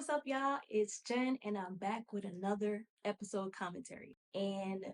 what's up, y'all? It's Jen, and I'm back with another episode commentary. And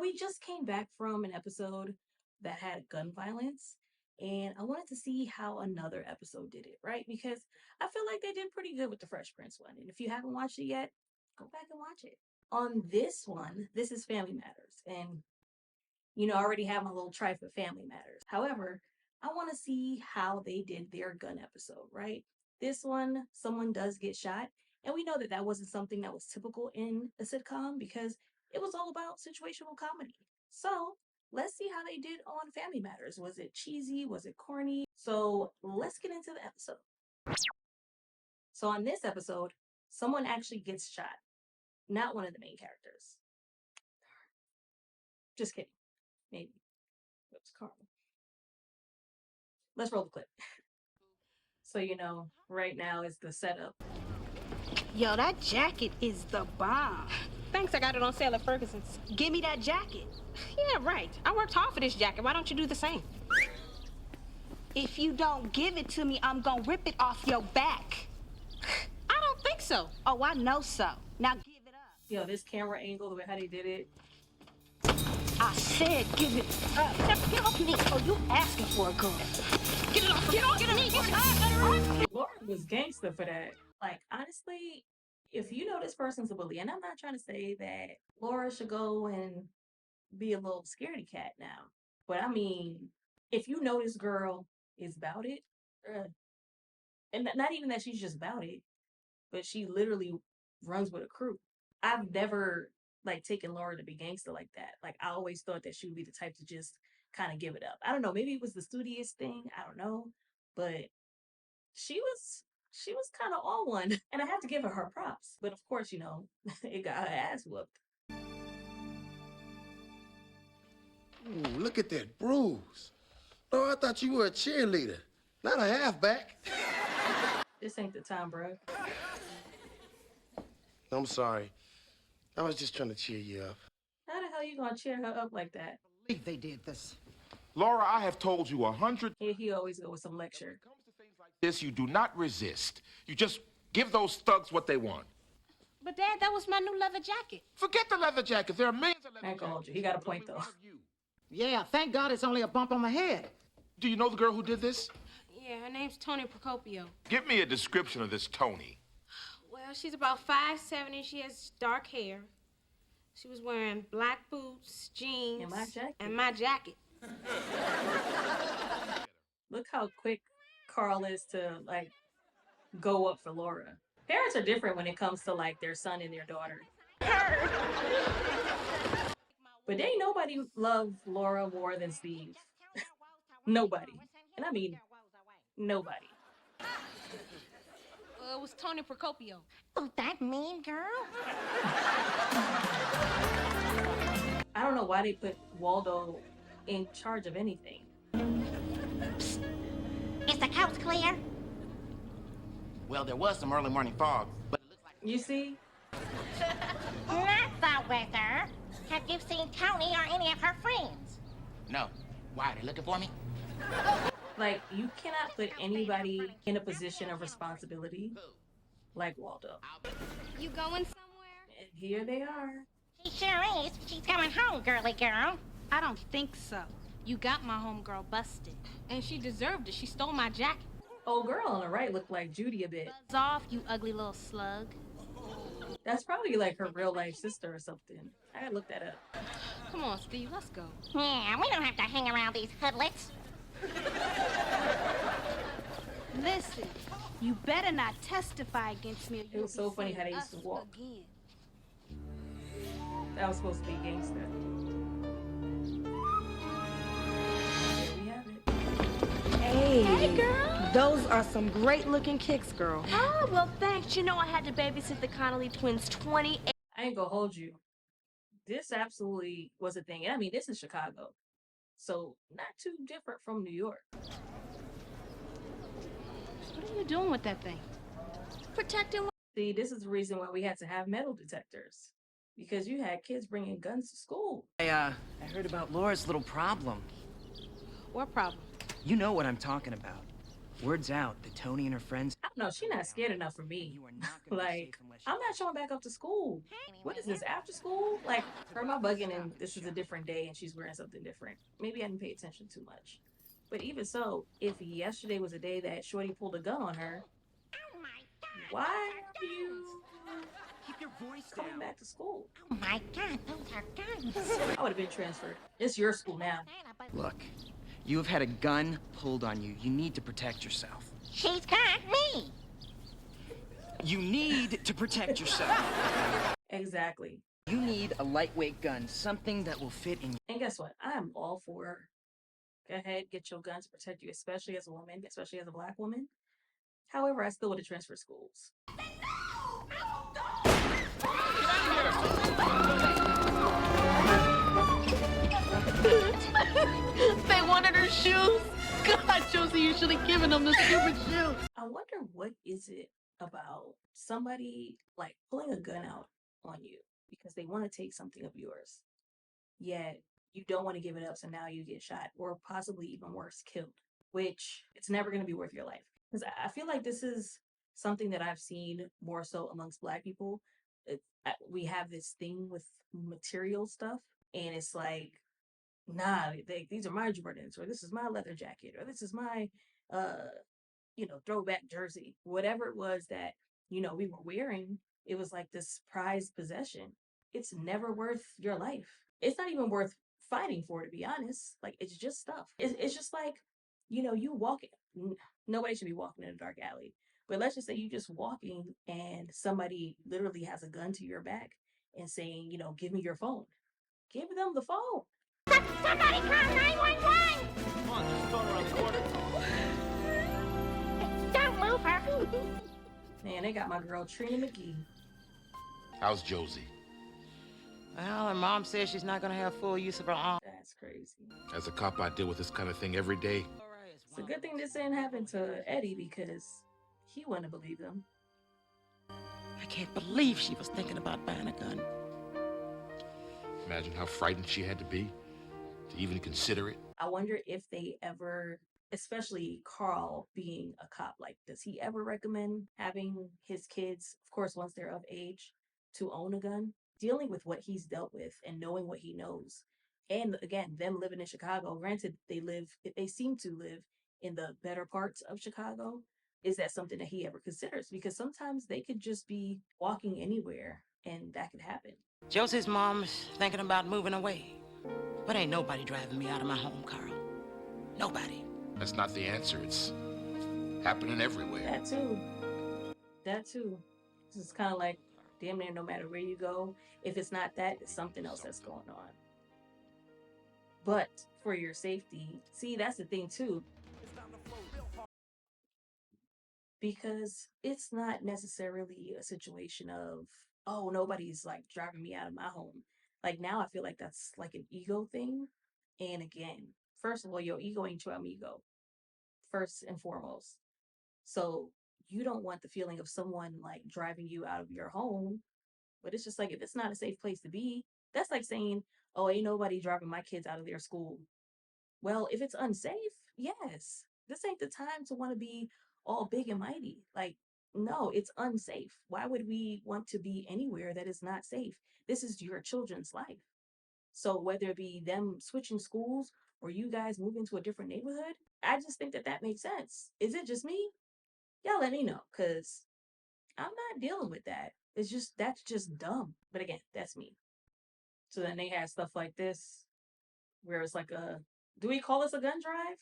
we just came back from an episode that had gun violence, and I wanted to see how another episode did it, right? Because I feel like they did pretty good with the Fresh Prince one. And if you haven't watched it yet, go back and watch it. On this one, this is Family Matters, and I already have my little tripe with Family Matters. However, I want to see how they did their gun episode, right? This one, someone does get shot, and we know that that wasn't something that was typical in a sitcom because it was all about situational comedy. So let's see how they did on Family Matters. Was it cheesy? Was it corny? So let's get into the episode. So on this episode, someone actually gets shot, not one of the main characters. Just kidding. Maybe. It was Carl. Let's roll the clip. So, right now is the setup. Yo, that jacket is the bomb. Thanks, I got it on sale at Ferguson's. Give me that jacket. Yeah, right. I worked hard for this jacket. Why don't you do the same? If you don't give it to me, I'm gonna rip it off your back. I don't think so. Oh, I know so. Now give it up. Yo, this camera angle, the way how they did it. I said give it up. Get off me. Oh, you asking for a gun. Get it off. Get off. Get off. Laura was gangster for that. Like, honestly, if you know this person's a bully, and I'm not trying to say that Laura should go and be a little scaredy cat now, but I mean, if you know this girl is about it, and not even that she's just about it, but she literally runs with a crew. I've never taken Laura to be gangster like that. Like, I always thought that she would be the type to just kind of give it up. I don't know, maybe it was the studious thing, I don't know, but she was kind of all one, and I have to give her props. But of course, it got her ass whooped. Ooh, look at that bruise. Oh, I thought you were a cheerleader, not a halfback. This ain't the time, bro. I'm sorry. I was just trying to cheer you up. How the hell you gonna cheer her up like that? I believe they did this. Laura, I have told you 100 He always go with some lecture. When it comes to things like this, you do not resist. You just give those thugs what they want. But, Dad, that was my new leather jacket. Forget the leather jacket. There are millions of leather I ain't gonna hold jackets. you. He got a But point, only though. one of you. Yeah, thank God it's only a bump on the head. Do you know the girl who did this? Yeah, her name's Tony Procopio. Give me a description of this Tony. Well, she's about 5'7" and she has dark hair. She was wearing black boots, jeans, And my jacket. and my jacket. Look how quick Carl is to go up for Laura. Parents are different when it comes to their son and their daughter. But ain't nobody love Laura more than Steve. Nobody. And I mean nobody. It was Tony Procopio. Oh, that mean girl? I don't know why they put Waldo in charge of anything. Is the coast clear? Well, there was some early morning fog, but it looks like... You see? Not the weather. Have you seen Tony or any of her friends? No. Why, they looking for me? You cannot put anybody in a position of responsibility like Waldo. You going somewhere? And here they are. She sure is. She's coming home, girly girl. I don't think so. You got my homegirl busted. And she deserved it. She stole my jacket. Old girl on the right looked like Judy a bit. Buzz off, you ugly little slug. That's probably her real life sister or something. I gotta look that up. Come on, Steve, let's go. Yeah, we don't have to hang around these hoodlets. Listen, you better not testify against me. Or It was so funny how they used to walk. Again. That was supposed to be gangster. There we have it. Hey, girl. those are some great-looking kicks, girl. Oh, well, thanks. You know I had to babysit the Connolly twins 28. I ain't gonna hold you. This absolutely was a thing. I mean, this is Chicago. So not too different from New York. What are you doing with that thing? Protecting. See, this is the reason why we had to have metal detectors. Because you had kids bringing guns to school. I heard about Laura's little problem. What problem? You know what I'm talking about. Word's out that Tony and her friends. I don't know. She's not scared enough for me. You are not gonna be safe Like, unless I'm not showing back up to school. What is this, after school? Like, her my bugging and this is a different day and she's wearing something different. Maybe I didn't pay attention too much. But even so, if yesterday was a day that Shorty pulled a gun on her, why are you Keep your voice coming down. back to school? Oh my God, those are guns. I would have been transferred. It's your school now. Look, you have had a gun pulled on you. You need to protect yourself. She's got me. You need to protect yourself. Exactly. You need a lightweight gun, something that will fit in. And guess what? I'm all for, go ahead, get your gun to protect you, especially as a woman, especially as a Black woman. However, I still would have transferred schools. They wanted her shoes. God, Josie, you should have given them the stupid shoes. I wonder what is it about somebody like pulling a gun out on you because they want to take something of yours, yet you don't want to give it up, so now you get shot or possibly even worse, killed, which it's never going to be worth your life. Because I feel like this is something that I've seen more so amongst Black people. We have this thing with material stuff, and it's like, nah, these are my Jordans, or this is my leather jacket, or this is my throwback jersey, whatever it was that we were wearing. It was like this prized possession. It's never worth your life. It's not even worth fighting for, to be honest. Like, it's just stuff. It's just like, you walking. Nobody should be walking in a dark alley, but let's just say you just walking and somebody literally has a gun to your back and saying, give me your phone. Give them the phone. Somebody call 911. Come on, just throw her on the corner. Don't move her. Man, they got my girl Trina McGee. How's Josie? Well, her mom says she's not gonna have full use of her arm. That's crazy. As a cop, I deal with this kind of thing every day. It's a good thing this didn't happen to Eddie because he wouldn't have believed them. I can't believe she was thinking about buying a gun. Imagine how frightened she had to be to even consider it. I wonder if they ever, especially Carl being a cop, like, does he ever recommend having his kids, of course, once they're of age, to own a gun? Dealing with what he's dealt with and knowing what he knows. And again, them living in Chicago, granted, they seem to live in the better parts of Chicago. Is that something that he ever considers? Because sometimes they could just be walking anywhere and that could happen. Josie's mom's thinking about moving away. But ain't nobody driving me out of my home, Carl. Nobody. That's not the answer. It's happening everywhere. That too. It's kind of like, damn near no matter where you go, if it's not that, it's something else that's going on. But for your safety, see, that's the thing too. Because it's not necessarily a situation of, oh, nobody's like driving me out of my home. Like, now I feel like that's like an ego thing. And again, first of all, your ego ain't your amigo, first and foremost. So you don't want the feeling of someone like driving you out of your home. But it's just like, if it's not a safe place to be, that's like saying, oh, ain't nobody driving my kids out of their school. Well, if it's unsafe, yes, this ain't the time to want to be all big and mighty. Like, no, it's unsafe. Why would we want to be anywhere that is not safe? This is your children's life. So whether it be them switching schools or you guys moving to a different neighborhood, I just think that makes sense. Is it just me? Y'all let me know, because I'm not dealing with that. That's just dumb. But again, that's me. So then they had stuff like this, where it's like do we call this a gun drive?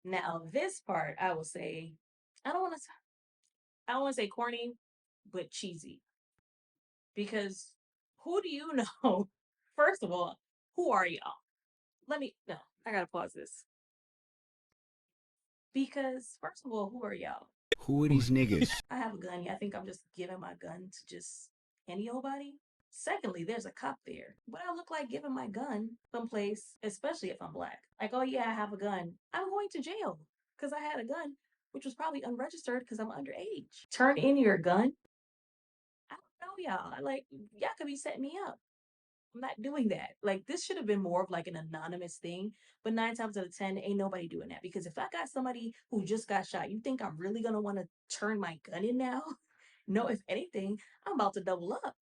Now this part, I will say, I don't want to say corny, but cheesy. Because who do you know? First of all, who are y'all? I gotta pause this. Because first of all, who are y'all? Who are these niggas? I have a gun. Yeah, I think I'm just giving my gun to just any old body. Secondly, there's a cop there. Would I look like giving my gun someplace, especially if I'm Black? Like, oh yeah, I have a gun. I'm going to jail because I had a gun, which was probably unregistered because I'm underage. Turn in your gun? I don't know, y'all. Like, y'all could be setting me up. I'm not doing that. Like this should have been more of like an anonymous thing, but 9 times out of 10, ain't nobody doing that. Because if I got somebody who just got shot, you think I'm really gonna want to turn my gun in now? No, if anything, I'm about to double up.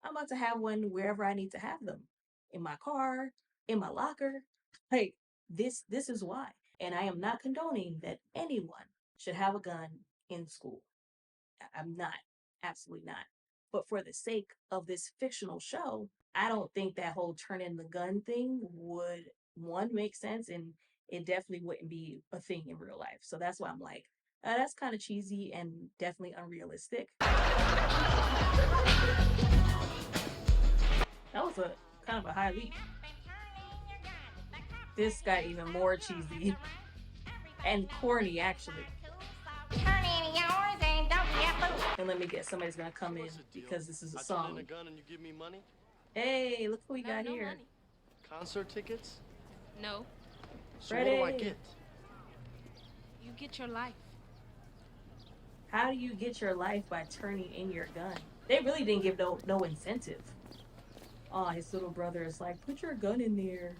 I'm about to have one wherever I need to have them. In my car, in my locker. Like this is why. And I am not condoning that anyone should have a gun in school. I'm not. Absolutely not. But for the sake of this fictional show, I don't think that whole turn in the gun thing would one make sense, and it definitely wouldn't be a thing in real life. So that's why I'm like, that's kind of cheesy and definitely unrealistic. That was a kind of a high leap. This got even more cheesy and corny, actually. Turn in yours and don't be a fool. And let me guess, somebody's gonna come in because this is a song. I turn in a gun and you give me money? Hey, look who we got here. Money. Concert tickets? No. So what do I Freddie. get? You get your life. How do you get your life by turning in your gun? They really didn't give no incentive. Oh, his little brother is like, put your gun in there.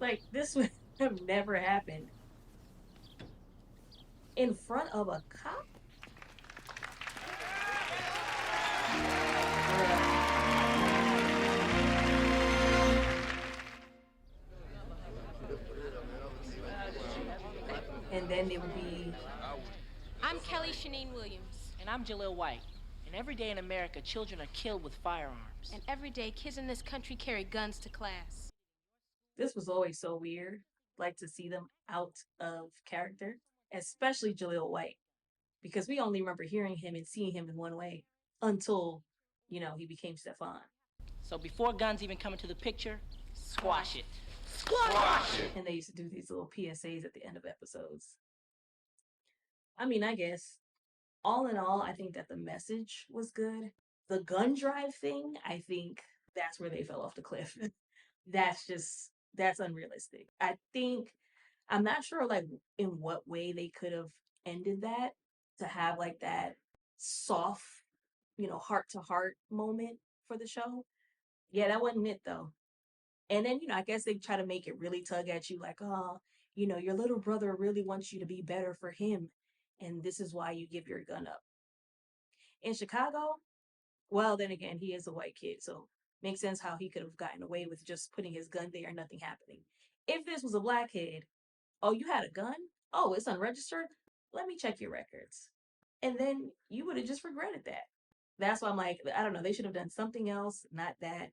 Like, this would have never happened. In front of a cop? And then it would be... I'm Kelly Shanine Williams. And I'm Jaleel White. And every day in America, children are killed with firearms. And every day, kids in this country carry guns to class. This was always so weird, like to see them out of character, especially Jaleel White, because we only remember hearing him and seeing him in one way until, you know, he became Stefan. So before guns even come into the picture, squash it. Squash it! And they used to do these little PSAs at the end of episodes. I mean, I guess, all in all, I think that the message was good. The gun drive thing, I think that's where they fell off the cliff. That's unrealistic. I think, I'm not sure like in what way they could have ended that to have like that soft, you know, heart to heart moment for the show. Yeah, that wasn't it though. And then, you know, I guess they try to make it really tug at you like, oh, you know, your little brother really wants you to be better for him. And this is why you give your gun up. In Chicago, well, then again, he is a white kid. So makes sense how he could have gotten away with just putting his gun there and nothing happening. If this was a black kid, oh, you had a gun? Oh, it's unregistered? Let me check your records. And then you would have just regretted that. That's why I'm like, I don't know, they should have done something else, not that.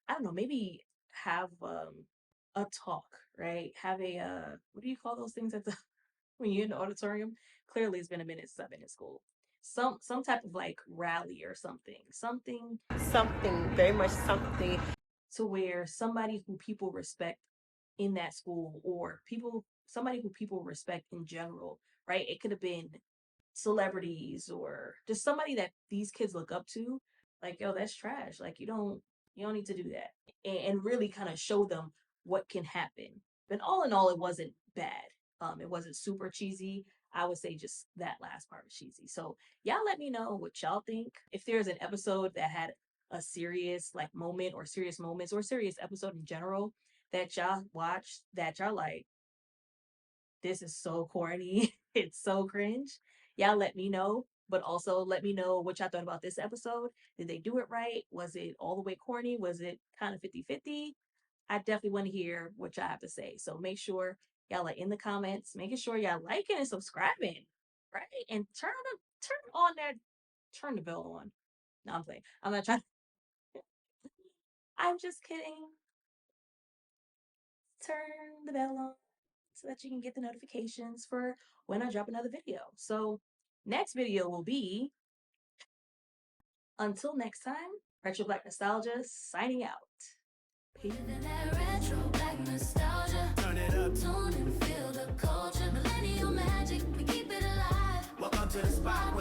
I don't know, maybe have a talk, right? Have a, what do you call those things at the, when you're in the auditorium? Clearly it's been a minute since I've been in school. Some type of like rally or something Very much something to where somebody who people respect in that school, or somebody who people respect in general, right? It could have been celebrities or just somebody that these kids look up to. Like, yo, that's trash. Like, you don't need to do that, and really kind of show them what can happen. But all in all, it wasn't bad. It wasn't super cheesy. I would say just that last part was cheesy. So y'all let me know what y'all think. If there's an episode that had a serious like moment or serious moments or serious episode in general that y'all watched that y'all like, this is so corny, it's so cringe, y'all let me know. But also let me know what y'all thought about this episode. Did they do it right? Was it all the way corny? Was it kind of 50-50? I definitely want to hear what y'all have to say. So make sure y'all are in the comments, making sure y'all liking and subscribing, right? And turn the bell on. No, I'm playing. I'm not trying. I'm just kidding. Turn the bell on so that you can get the notifications for when I drop another video. So next video will be, until next time, Retro Black Nostalgia signing out. Peace. Retro black nostalgia. Turn it up. Tune and feel the culture. Millennial magic. We keep it alive. Welcome to the spot.